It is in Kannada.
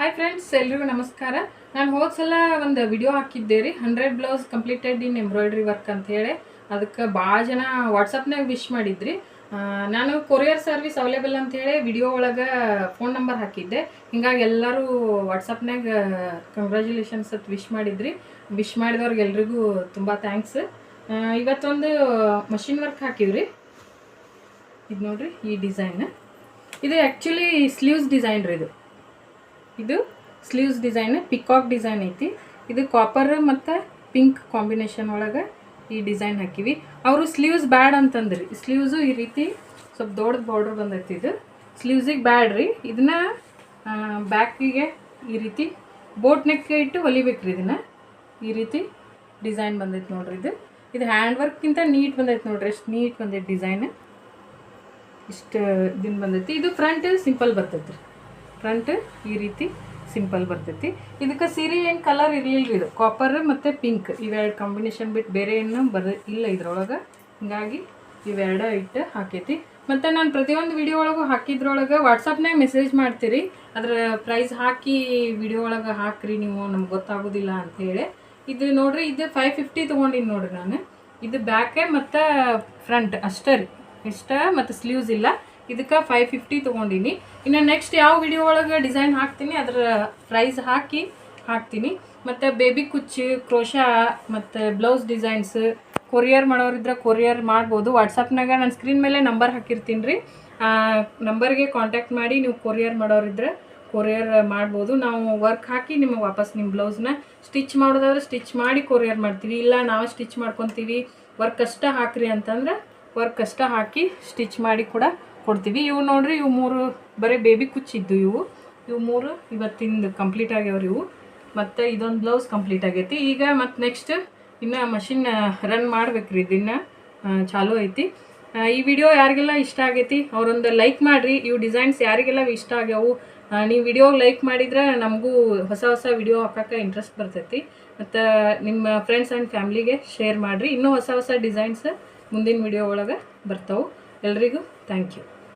ಹಾಯ್ ಫ್ರೆಂಡ್ಸ್, ಎಲ್ರಿಗೂ ನಮಸ್ಕಾರ. ನಾನು ಹೋದ ಸಲ ಒಂದು ವಿಡಿಯೋ ಹಾಕಿದ್ದೆ ರೀ, 100 ಬ್ಲೌಸ್ ಕಂಪ್ಲೀಟೆಡ್ ಇನ್ ಎಂಬ್ರಾಯ್ಡ್ರಿ ವರ್ಕ್ ಅಂತ ಹೇಳಿ. ಅದಕ್ಕೆ ಭಾಳ ಜನ ವಾಟ್ಸಪ್ನಾಗ ವಿಶ್ ಮಾಡಿದ್ರಿ. ನಾನು ಕೊರಿಯರ್ ಸರ್ವಿಸ್ ಅವೈಲೇಬಲ್ ಅಂತ ಹೇಳಿ ವಿಡಿಯೋ ಒಳಗೆ ಫೋನ್ ನಂಬರ್ ಹಾಕಿದ್ದೆ. ಹಿಂಗಾಗಿ ಎಲ್ಲರೂ ವಾಟ್ಸಪ್ನಾಗ ಕಂಗ್ರ್ಯಾಚುಲೇಷನ್ಸ್ ಅಂತ ವಿಶ್ ಮಾಡಿದ್ರಿ. ವಿಶ್ ಮಾಡಿದವ್ರಿಗೆ ಎಲ್ರಿಗೂ ತುಂಬ ಥ್ಯಾಂಕ್ಸ್. ಇವತ್ತೊಂದು ಮಷಿನ್ ವರ್ಕ್ ಹಾಕಿವ್ರಿ. ಇದು ನೋಡ್ರಿ, ಈ ಡಿಸೈನ್ ಇದು ಆ್ಯಕ್ಚುಲಿ ಸ್ಲೀವ್ಸ್ ಡಿಸೈನ್ ರೀ. ಇದು ಸ್ಲೀವ್ಸ್ ಡಿಸೈನ್, ಪಿಕಾಕ್ ಡಿಸೈನ್ ಐತಿ. ಇದು ಕಾಪರ್ ಮತ್ತು ಪಿಂಕ್ ಕಾಂಬಿನೇಷನ್ ಒಳಗೆ ಈ ಡಿಸೈನ್ ಹಾಕಿವಿ. ಅವರು ಸ್ಲೀವ್ಸ್ ಬ್ಯಾಡ್ ಅಂತಂದ್ರಿ. ಸ್ಲೀವ್ಸು ಈ ರೀತಿ ಸ್ವಲ್ಪ ದೊಡ್ಡ ಬಾರ್ಡ್ರ್ ಬಂದೈತಿ. ಇದು ಸ್ಲೀವ್ಸಿಗೆ ಬ್ಯಾಡ್ರಿ. ಇದನ್ನ ಬ್ಯಾಕಿಗೆ ಈ ರೀತಿ ಬೋಟ್ ನೆಕ್ ಇಟ್ಟು ಹೊಲಿಬೇಕ್ರಿ. ಇದನ್ನು ಈ ರೀತಿ ಡಿಸೈನ್ ಬಂದೈತಿ ನೋಡ್ರಿ. ಇದು ಹ್ಯಾಂಡ್ ವರ್ಕ್ಕಿಂತ ನೀಟ್ ಬಂದೈತಿ ನೋಡ್ರಿ. ಎಷ್ಟು ನೀಟ್ ಬಂದೈತಿ ಡಿಸೈನ್. ಇಷ್ಟು ದಿನ ಬಂದೈತಿ. ಇದು ಫ್ರಂಟ್ ಸಿಂಪಲ್ ಬರ್ತೈತಿ ರೀ. ಫ್ರಂಟ್ ಈ ರೀತಿ ಸಿಂಪಲ್ ಬರ್ತೈತಿ. ಇದಕ್ಕೆ ಸೀರೆ ಏನು ಕಲರ್ ಇರಲಿಲ್ಲ ರೀ. ಇದು ಕಾಪರ್ ಮತ್ತು ಪಿಂಕ್ ಇವೆರಡು ಕಾಂಬಿನೇಷನ್ ಬಿಟ್ಟು ಬೇರೆ ಏನು ಇಲ್ಲ ಇದ್ರೊಳಗೆ. ಹೀಗಾಗಿ ಇವೆರಡು ಇಟ್ಟು ಹಾಕೈತಿ. ಮತ್ತು ನಾನು ಪ್ರತಿಯೊಂದು ವಿಡಿಯೋ ಒಳಗೂ ಹಾಕಿದ್ರೊಳಗೆ ವಾಟ್ಸಪ್ನಾಗ ಮೆಸೇಜ್ ಮಾಡ್ತೀರಿ, ಅದ್ರ ಪ್ರೈಸ್ ಹಾಕಿ ವಿಡಿಯೋ ಒಳಗೆ ಹಾಕ್ರಿ ನೀವು, ನಮ್ಗೆ ಗೊತ್ತಾಗೋದಿಲ್ಲ ಅಂಥೇಳಿ. ಇದು ನೋಡಿರಿ, ಇದು 550 ತೊಗೊಂಡಿನಿ ನೋಡಿರಿ ನಾನು. ಇದು ಬ್ಯಾಕೆ ಮತ್ತು ಫ್ರಂಟ್ ಅಷ್ಟೇ ರೀ, ಇಷ್ಟ ಮತ್ತು ಸ್ಲೀವ್ಸ್ ಇಲ್ಲ. ಇದಕ್ಕೆ 550 ತೊಗೊಂಡಿನಿ. ಇನ್ನು ನೆಕ್ಸ್ಟ್ ಯಾವ ವಿಡಿಯೋ ಒಳಗೆ ಡಿಸೈನ್ ಹಾಕ್ತೀನಿ ಅದರ ಪ್ರೈಸ್ ಹಾಕ್ತೀನಿ. ಮತ್ತು ಬೇಬಿ ಕುಚ್ಚು, ಕ್ರೋಶಾ ಮತ್ತು ಬ್ಲೌಸ್ ಡಿಸೈನ್ಸ್ ಕೊರಿಯರ್ ಮಾಡೋರಿದ್ರೆ ಕೊರಿಯರ್ ಮಾಡ್ಬೋದು. ವಾಟ್ಸಪ್ನಾಗ ನಾನು ಸ್ಕ್ರೀನ್ ಮೇಲೆ ನಂಬರ್ ಹಾಕಿರ್ತೀನಿ ರೀ. ನಂಬರ್ಗೆ ಕಾಂಟ್ಯಾಕ್ಟ್ ಮಾಡಿ ನೀವು ಕೊರಿಯರ್ ಮಾಡೋರಿದ್ರೆ ಕೊರಿಯರ್ ಮಾಡ್ಬೋದು. ನಾವು ವರ್ಕ್ ಹಾಕಿ ನಿಮಗೆ ವಾಪಸ್ ನಿಮ್ಮ ಬ್ಲೌಸ್ನ ಸ್ಟಿಚ್ ಮಾಡೋದಾದ್ರೆ ಸ್ಟಿಚ್ ಮಾಡಿ ಕೊರಿಯರ್ ಮಾಡ್ತೀವಿ. ಇಲ್ಲ ನಾವು ಸ್ಟಿಚ್ ಮಾಡ್ಕೊತೀವಿ, ವರ್ಕ್ ಅಷ್ಟೇ ಹಾಕ್ರಿ ಅಂತಂದ್ರೆ ವರ್ಕ್ ಅಷ್ಟೇ ಹಾಕಿ ಸ್ಟಿಚ್ ಮಾಡಿ ಕೂಡ ಕೊಡ್ತೀವಿ. ಇವು ನೋಡ್ರಿ, ಇವು 3 ಬರೀ ಬೇಬಿ ಕುಚ್ಚಿದ್ದು. ಇವು 3 ಇವತ್ತಿಂದು ಕಂಪ್ಲೀಟ್ ಆಗ್ಯಾವ್ರಿ ಇವು. ಮತ್ತು ಇದೊಂದು ಬ್ಲೌಸ್ ಕಂಪ್ಲೀಟ್ ಆಗೈತಿ. ಈಗ ಮತ್ತು ನೆಕ್ಸ್ಟ್ ಇನ್ನು ಮಷಿನ್ ರನ್ ಮಾಡ್ಬೇಕ್ರಿ. ಇದನ್ನು ಚಾಲೂ ಐತಿ. ಈ ವಿಡಿಯೋ ಯಾರಿಗೆಲ್ಲ ಇಷ್ಟ ಆಗೈತಿ ಅವರೊಂದು ಲೈಕ್ ಮಾಡಿರಿ. ಇವು ಡಿಸೈನ್ಸ್ ಯಾರಿಗೆಲ್ಲ ಇಷ್ಟ ಆಗ್ಯಾವು, ನೀವು ವಿಡಿಯೋ ಲೈಕ್ ಮಾಡಿದ್ರೆ ನಮಗೂ ಹೊಸ ವಿಡಿಯೋ ಹಾಕೋಕ್ಕೆ ಇಂಟ್ರೆಸ್ಟ್ ಬರ್ತೈತಿ. ಮತ್ತು ನಿಮ್ಮ ಫ್ರೆಂಡ್ಸ್ ಆ್ಯಂಡ್ ಫ್ಯಾಮ್ಲಿಗೆ ಶೇರ್ ಮಾಡಿರಿ. ಇನ್ನೂ ಹೊಸ ಡಿಸೈನ್ಸ್ ಮುಂದಿನ ವಿಡಿಯೋ ಒಳಗೆ ಬರ್ತಾವೆ. ಎಲ್ರಿಗೂ ಥ್ಯಾಂಕ್ ಯು.